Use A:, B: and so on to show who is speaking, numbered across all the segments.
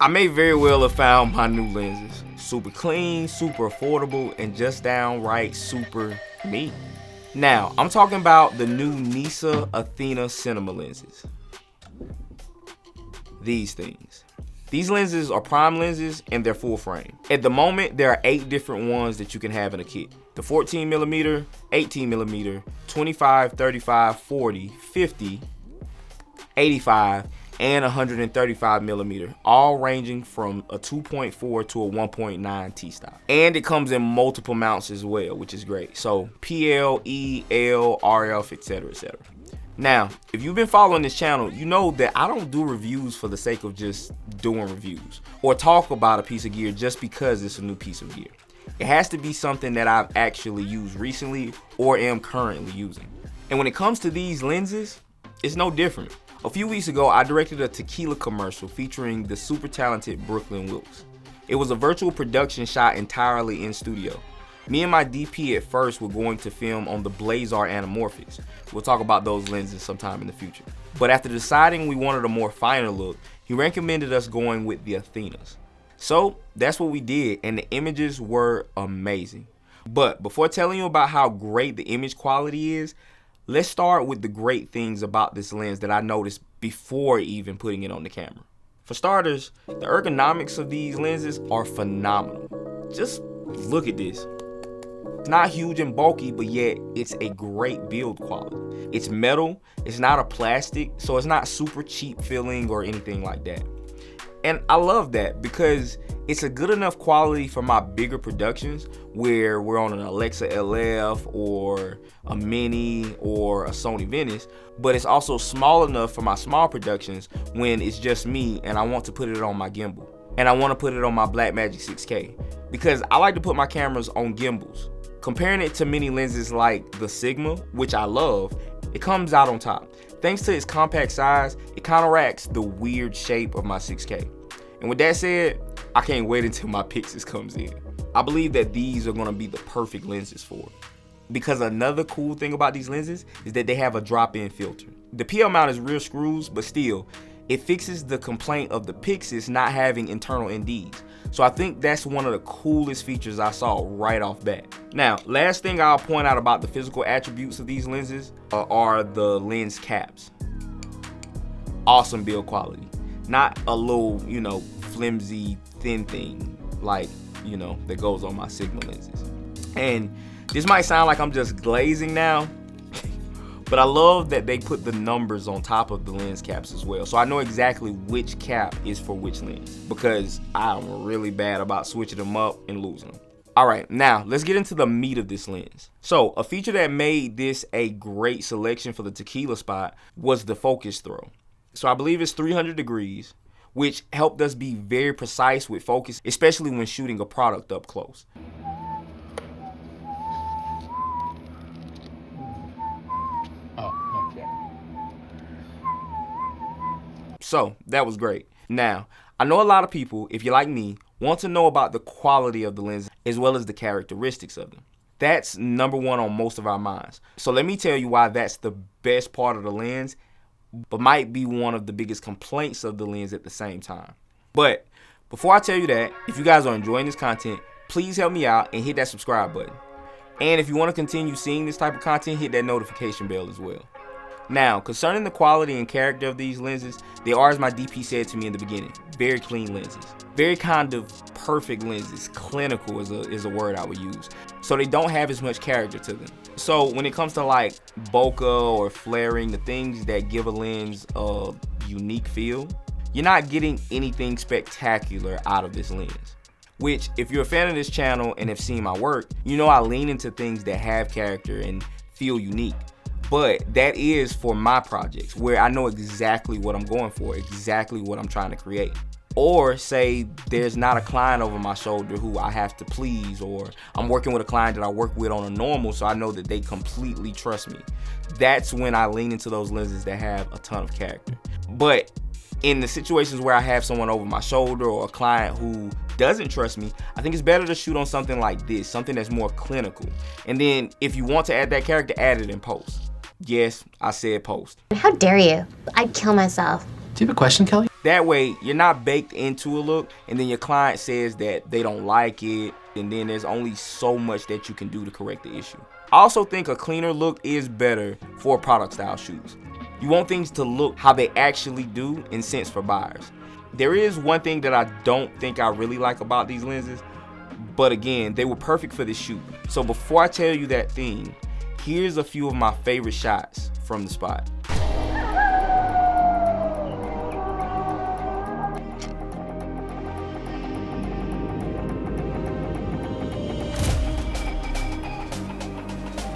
A: I may very well have found my new lenses. Super clean, super affordable, and just downright super me. Now, I'm talking about the new Nisa Athena cinema lenses. These things. These lenses are prime lenses and they're full frame. At the moment, there are 8 different ones that you can have in a kit. The 14mm, 18mm, 25, 35, 40, 50, 85, and 135mm, all ranging from a 2.4 to a 1.9 T-stop. And it comes in multiple mounts as well, which is great. So PL, E, L, RF, etc., etc. Now, if you've been following this channel, you know that I don't do reviews for the sake of just doing reviews or talk about a piece of gear just because it's a new piece of gear. It has to be something that I've actually used recently or am currently using. And when it comes to these lenses, it's no different. A few weeks ago, I directed a tequila commercial featuring the super talented Brooklyn Wilkes. It was a virtual production shot entirely in studio. Me and my DP at first were going to film on the Blazar Anamorphics. We'll talk about those lenses sometime in the future. But after deciding we wanted a more finer look, he recommended us going with the Athenas. So that's what we did, and the images were amazing. But before telling you about how great the image quality is, let's start with the great things about this lens that I noticed before even putting it on the camera. For starters, the ergonomics of these lenses are phenomenal. Just look at this. It's not huge and bulky, but yet it's a great build quality. It's metal, it's not a plastic, so it's not super cheap feeling or anything like that. And I love that because it's a good enough quality for my bigger productions where we're on an Alexa LF or a Mini or a Sony Venice, but it's also small enough for my small productions when it's just me and I want to put it on my gimbal. And I want to put it on my Blackmagic 6K because I like to put my cameras on gimbals. Comparing it to mini lenses like the Sigma, which I love, it comes out on top. Thanks to its compact size, it counteracts the weird shape of my 6K. And with that said, I can't wait until my Pixis comes in. I believe that these are gonna be the perfect lenses for it. Because another cool thing about these lenses is that they have a drop-in filter. The PL mount is real screws, but still, it fixes the complaint of the Pixis not having internal NDs. So I think that's one of the coolest features I saw right off bat. Now, last thing I'll point out about the physical attributes of these lenses are the lens caps. Awesome build quality. Not a little, flimsy, thin thing like, that goes on my Sigma lenses. And this might sound like I'm just glazing now, but I love that they put the numbers on top of the lens caps as well. So I know exactly which cap is for which lens because I'm really bad about switching them up and losing them. All right, now let's get into the meat of this lens. So a feature that made this a great selection for the tequila spot was the focus throw. So I believe it's 300 degrees, which helped us be very precise with focus, especially when shooting a product up close. So that was great. Now, I know a lot of people, if you're like me, want to know about the quality of the lens as well as the characteristics of them. That's number one on most of our minds. So let me tell you why that's the best part of the lens, but might be one of the biggest complaints of the lens at the same time. But before I tell you that, if you guys are enjoying this content, please help me out and hit that subscribe button. And if you want to continue seeing this type of content, hit that notification bell as well. Now, concerning the quality and character of these lenses, they are, as my DP said to me in the beginning, very clean lenses. Very kind of perfect lenses. Clinical is a word I would use. So they don't have as much character to them. So when it comes to like bokeh or flaring, the things that give a lens a unique feel, you're not getting anything spectacular out of this lens. Which, if you're a fan of this channel and have seen my work, you know I lean into things that have character and feel unique. But that is for my projects where I know exactly what I'm going for, exactly what I'm trying to create. Or say there's not a client over my shoulder who I have to please, or I'm working with a client that I work with on a normal, so I know that they completely trust me. That's when I lean into those lenses that have a ton of character. But in the situations where I have someone over my shoulder or a client who doesn't trust me, I think it's better to shoot on something like this, something that's more clinical. And then if you want to add that character, add it in post. Yes, I said post.
B: How dare you? I'd kill myself.
C: Do you have a question, Kelly?
A: That way, you're not baked into a look, and then your client says that they don't like it, and then there's only so much that you can do to correct the issue. I also think a cleaner look is better for product style shoes. You want things to look how they actually do in sense for buyers. There is one thing that I don't think I really like about these lenses, but again, they were perfect for this shoot. So before I tell you that thing, here's a few of my favorite shots from the spot.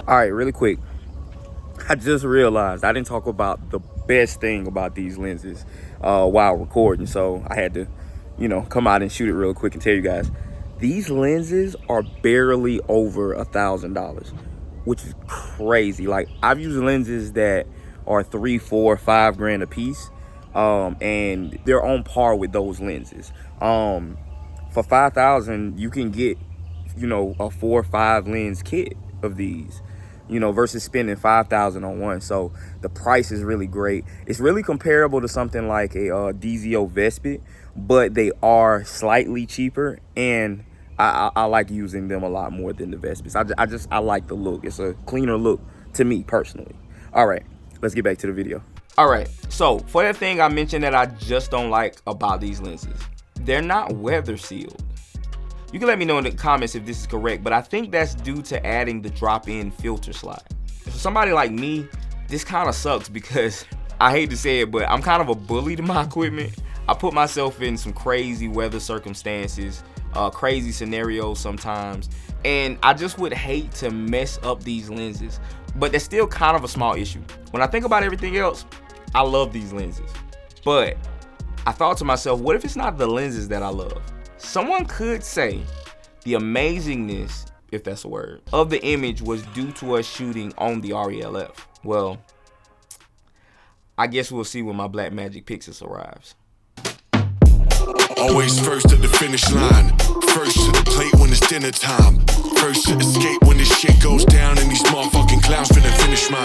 A: All right, really quick. I just realized I didn't talk about the best thing about these lenses while recording, so I had to, come out and shoot it real quick and tell you guys. These lenses are barely over $1,000, which is crazy. Like, I've used lenses that are $3, $4, $5 grand a piece, and they're on par with those lenses. For $5,000, you can get, a 4 or 5 lens kit of these, versus spending $5,000 on one. So the price is really great. It's really comparable to something like a DZO Vespid, but they are slightly cheaper, and I like using them a lot more than the Vespids. I like the look. It's a cleaner look to me personally. All right, let's get back to the video. All right, so for that thing I mentioned that I just don't like about these lenses, they're not weather sealed. You can let me know in the comments if this is correct, but I think that's due to adding the drop-in filter slot. For somebody like me, this kind of sucks because I hate to say it, but I'm kind of a bully to my equipment. I put myself in some crazy weather circumstances, crazy scenarios sometimes, and I just would hate to mess up these lenses, but that's still kind of a small issue. When I think about everything else, I love these lenses, but I thought to myself, what if it's not the lenses that I love? Someone could say the amazingness, if that's a word, of the image was due to us shooting on the RELF. Well, I guess we'll see when my Blackmagic Pixis arrives.
B: Always first at the finish line, first to the plate when it's dinner time, first to escape when this shit goes down and these motherfucking clowns finna finish mine.